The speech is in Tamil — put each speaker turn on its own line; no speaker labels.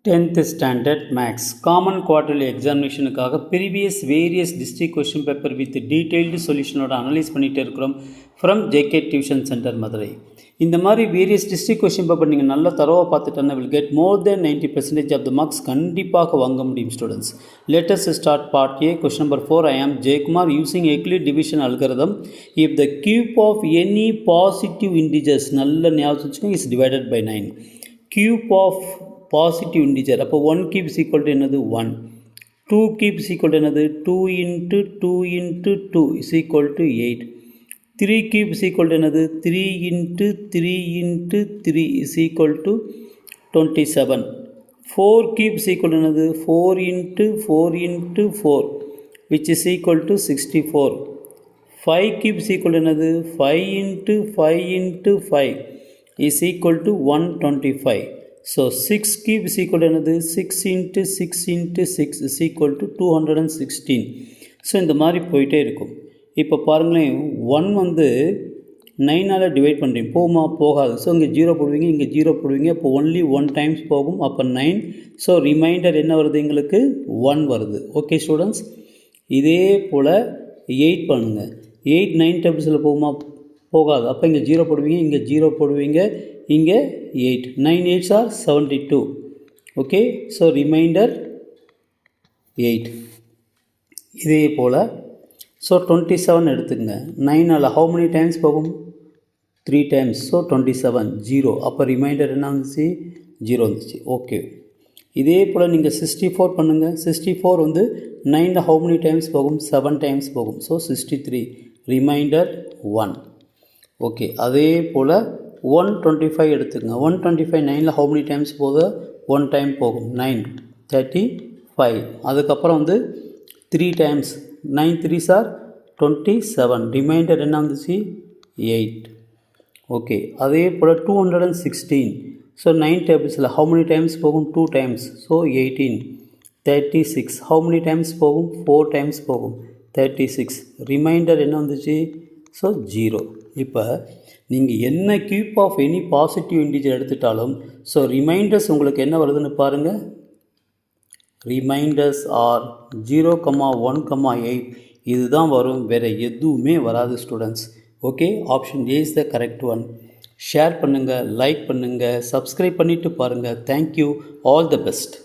10th Standard Max Common Quarterly எக்ஸாமினேஷனுக்காக previous various district question paper with detailed சொல்யூஷனோட அனலைஸ் பண்ணிகிட்டே இருக்கிறோம் from JK tuition centre Madurai. இந்த மாதிரி வேரியஸ் டிஸ்ட்ரிக்ட் கொஷின் பேப்பர் நீங்கள் நல்லா தரவாக பார்த்துட்டோன்னா will get more than 90% of the marks கண்டிப்பாக வாங்க முடியும் students. Latest start part A. Question number 4. I am Jaykumar using Euclid division algorithm. If the cube of any positive integers நல்ல ஞாபகம் வச்சுக்கோங்க is divided by 9. Cube of positive integer அப்போ 1 cube is equal to என்னது 1, 2 cube is equal to என்னது 2 into 2 into 2 is equal to 8, 3 cube is equal to என்னது 3 into 3 into 3 is equal to 27, 4 cube is equal to என்னது 4 into 4 into 4 which is equal to 64, 5 cube is equal to என்னது 5 into 5 into 5 is equal to 125. So 6 cube is equal to another 6 into 6 into 6 is equal to 216. So இந்த மாதிரி போயிட்டே இருக்கும். இப்போ பாருங்களேன், 1 வந்து 9ஆல் டிவைட் பண்ணுறீங்க, போகுமா போகாது. ஸோ இங்கே 0 போடுவீங்க, இங்கே 0 போடுவீங்க, அப்போ ஒன்லி 1 டைம்ஸ் போகும், அப்போ 9. ஸோ ரிமைண்டர் என்ன வருது எங்களுக்கு 1 வருது. ஓகே ஸ்டூடெண்ட்ஸ், இதே போல் 8 பண்ணுங்கள். 8 9 டேபிள்ஸில் போகுமா போகாது, அப்போ இங்கே 0 போடுவீங்க, இங்கே 0 போடுவீங்க, இங்கே 8. 9 8s are 72. Okay, so remainder 8. இதே போல் ஸோ 27 எடுத்துங்க. 9ஆல் ஹவு மெனி டைம்ஸ் போகும் 3 டைம்ஸ், ஸோ 27 0, அப்போ ரிமைண்டர் என்ன வந்துச்சு 0 வந்துச்சு. ஓகே, இதே போல் நீங்கள் 64 பண்ணுங்கள். 64 வந்து 9 ஹவு மெனி டைம்ஸ் போகும் 7 டைம்ஸ் போகும், ஸோ 63, ரிமைண்டர் 1. ஓகே, அதே போல் 125 எடுத்துக்கங்க. 125 9ல் ஹவு மெனி டைம்ஸ் போகுது 1 டைம் போகும் 9 35. அதுக்கப்புறம் வந்து 3 டைம்ஸ் 9 3s are 27, ரிமைண்டர் என்ன வந்துச்சு 8. ஓகே, அதே போல் 216. ஸோ 9 டேபிள்ஸில் ஹவு மெனி டைம்ஸ் போகும் 2 times, so 18 36. How many times போகும் 4 டைம்ஸ் போகும் 36, ரிமைண்டர் என்ன வந்துச்சு ஸோ 0. இப்போ நீங்கள் என்ன cube of any positive integer எடுத்துட்டாலும் ஸோ ரிமைண்டர்ஸ் உங்களுக்கு என்ன வருதுன்னு பாருங்கள். ரிமைண்டர்ஸ் ஆர் 0, 1, 8 இதுதான் வரும், வேறு எதுவுமே வராது students. Okay, option A is the correct one. Share பண்ணுங்கள், லைக் பண்ணுங்கள், சப்ஸ்கிரைப் பண்ணிவிட்டு பாருங்கள். Thank you, all the best.